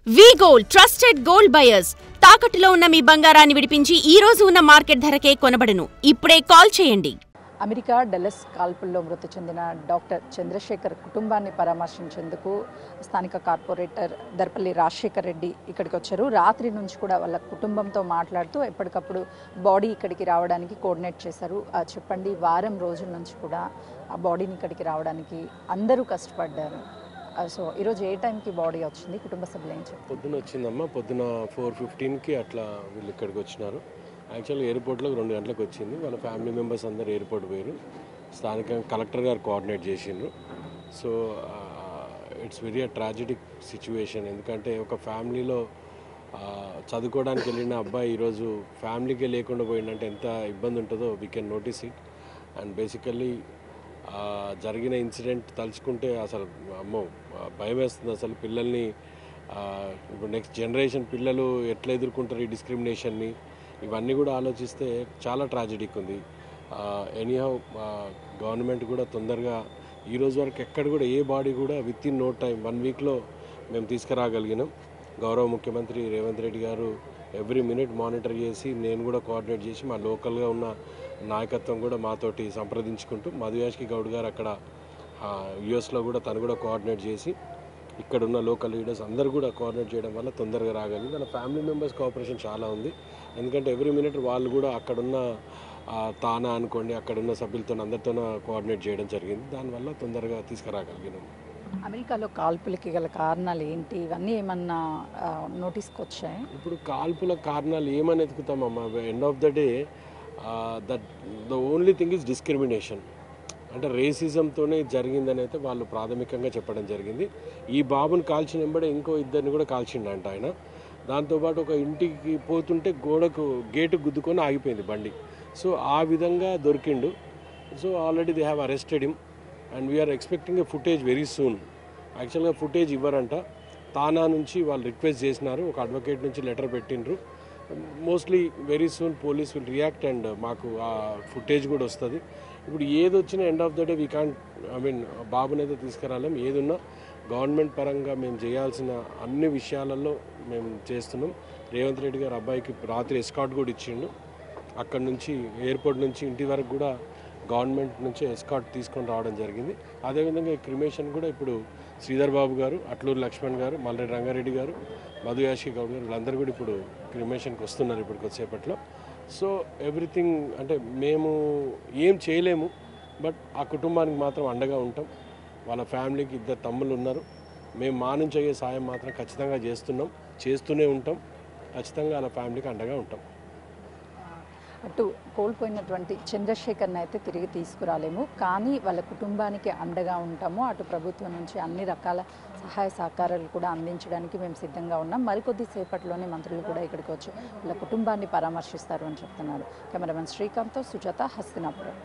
వి gold trusted gold buyers తాకట్టులో ఉన్న మీ బంగారాన్ని విడిపించి ఈ రోజు ఉన్న మార్కెట్ ధరకే కొనబడును. ఇప్పుడే కాల్ చేయండి. అమెరికా డల్లస్ కాల్పుల్లో మృతి చెందిన డాక్టర్ చంద్రశేఖర్ కుటుంబాన్ని పరామర్శించేందుకు స్థానిక కార్పొరేటర్ దర్పల్లి రాజశేఖర్ రెడ్డి ఇక్కడికి వచ్చారు. రాత్రి నుంచి కూడా వాళ్ళ కుటుంబంతో మాట్లాడుతూ ఎప్పటికప్పుడు బాడీ ఇక్కడికి రావడానికి కోఆర్డినేట్ చేశారు. చెప్పండి, వారం రోజుల నుంచి కూడా ఆ బాడీని ఇక్కడికి రావడానికి అందరూ కష్టపడ్డారు. సో ఈరోజు ఏ టైంకి బాడీ వచ్చింది? కుటుంబ సభ్యులు ఏం చెప్పారు? పొద్దున వచ్చిందమ్మా, పొద్దున 4:15కి అట్లా వీళ్ళు ఇక్కడికి వచ్చినారు. యాక్చువల్గా ఎయిర్పోర్ట్లో 2 గంటలకు వచ్చింది. వాళ్ళ ఫ్యామిలీ మెంబర్స్ అందరు ఎయిర్పోర్ట్ పోయారు. స్థానికంగా కలెక్టర్ గారు కోఆర్డినేట్ చేసిండ్రు. So it's very ట్రాజిడిక్ situation. ఎందుకంటే ఒక ఫ్యామిలీలో చదువుకోవడానికి వెళ్ళిన అబ్బాయి ఈరోజు ఫ్యామిలీకే లేకుండా పోయిందంటే ఎంత ఇబ్బంది ఉంటుందో we can notice it. And basically జరిగిన ఇన్సిడెంట్ తలుచుకుంటే అసలు అమ్మో భయం వేస్తుంది. అసలు పిల్లల్ని ఇప్పుడు నెక్స్ట్ జనరేషన్ పిల్లలు ఎట్లా ఎదుర్కొంటారు ఈ డిస్క్రిమినేషన్ని, ఇవన్నీ కూడా ఆలోచిస్తే చాలా ట్రాజెడీకి ఉంది. ఎనీహౌ గవర్నమెంట్ కూడా తొందరగా ఈ రోజు వరకు ఎక్కడ కూడా ఏ బాడీ కూడా విత్ ఇన్ నో టైం 1 వీక్లో మేము తీసుకురాగలిగినాం. గౌరవ ముఖ్యమంత్రి రేవంత్ రెడ్డి గారు ఎవ్రీ మినిట్ మానిటర్ చేసి, నేను కూడా కోఆర్డినేట్ చేసి, మా లోకల్గా ఉన్న నాయకత్వం కూడా మాతోటి సంప్రదించుకుంటూ, మధుయాష్కి గౌడ్ గారు అక్కడ యుఎస్లో కూడా తను కూడా కోఆర్డినేట్ చేసి, ఇక్కడ ఉన్న లోకల్ లీడర్స్ అందరూ కూడా కోఆర్డినేట్ చేయడం వల్ల తొందరగా రాగలిగింది. వాళ్ళ ఫ్యామిలీ మెంబర్స్ కోఆపరేషన్ చాలా ఉంది. ఎందుకంటే ఎవ్రీ మినిట్ వాళ్ళు కూడా అక్కడున్న తానా అనుకోండి, అక్కడున్న సభ్యులతో అందరితో కోఆర్డినేట్ చేయడం జరిగింది. దానివల్ల తొందరగా తీసుకురాగలిగినాం. అమెరికాలో కాల్పులకి గల కారణాలు ఏంటి? ఇవన్నీ ఏమన్నా నోటీస్కి వచ్చాయి? ఇప్పుడు కాల్పుల కారణాలు ఏమని ఎతుకుతామమ్మా? End of the day the only thing is discrimination. అంటే రేసిజంతోనే జరిగిందని అయితే వాళ్ళు ప్రాథమికంగా చెప్పడం జరిగింది. ఈ బాబుని కాల్చిన వెంబడే ఇంకో ఇద్దరిని కూడా కాల్చిండంట ఆయన. దాంతోపాటు ఒక ఇంటికి పోతుంటే గేటు గుద్దుకొని ఆగిపోయింది బండి. సో ఆ విధంగా దొరికిండు. So already they have arrested him and we are expecting a footage very soon. యాక్చువల్గా ఫుటేజ్ ఇవ్వరంట. తానా నుంచి వాళ్ళు రిక్వెస్ట్ చేసినారు, ఒక అడ్వకేట్ నుంచి లెటర్ పెట్టిండ్రు. Mostly very soon police will react and మాకు ఆ ఫుటేజ్ కూడా వస్తుంది. ఇప్పుడు ఏది వచ్చినా end of the day we can't బాబునైతే తీసుకురాలేం. ఏదున్నా గవర్నమెంట్ పరంగా మేము చేయాల్సిన అన్ని విషయాలలో మేము చేస్తున్నాం. రేవంత్ రెడ్డి గారు అబ్బాయికి రాత్రి ఎస్కాట్ కూడా ఇచ్చిండు. అక్కడ నుంచి ఎయిర్పోర్ట్ నుంచి ఇంటి వరకు కూడా గవర్నమెంట్ నుంచి ఎస్కాట్ తీసుకొని రావడం జరిగింది. అదేవిధంగా ఈ క్రిమేషన్ కూడా ఇప్పుడు శ్రీధర్ బాబు గారు, అట్లూరు లక్ష్మణ్ గారు, మల్లెడ్డి రంగారెడ్డి గారు, మధుయాషి గౌడ్ గారు వీళ్ళందరూ కూడా ఇప్పుడు క్రిమేషన్కి వస్తున్నారు ఇప్పుడు కొద్దిసేపట్లో. సో ఎవ్రీథింగ్ అంటే మేము ఏం చేయలేము, బట్ ఆ కుటుంబానికి మాత్రం అండగా ఉంటాం. వాళ్ళ ఫ్యామిలీకి 2 తమ్ముళ్ళు ఉన్నారు. మేము మా నుంచి అయ్యే సాయం మాత్రం ఖచ్చితంగా చేస్తూనే ఉంటాం. ఖచ్చితంగా వాళ్ళ ఫ్యామిలీకి అండగా ఉంటాం. అటు కోల్పోయినటువంటి చంద్రశేఖర్ని అయితే తిరిగి తీసుకురాలేము, కానీ వాళ్ళ కుటుంబానికి అండగా ఉంటాము. అటు ప్రభుత్వం నుంచి అన్ని రకాల సహాయ సహకారాలు కూడా అందించడానికి మేము సిద్ధంగా ఉన్నాం. మరికొద్ది సేపట్లోనే మంత్రులు కూడా ఇక్కడికి వచ్చి వాళ్ళ కుటుంబాన్ని పరామర్శిస్తారు అని చెప్తున్నారు. కెమెరామెన్ శ్రీకాంత్తో సుజాత, హస్తినాపురం.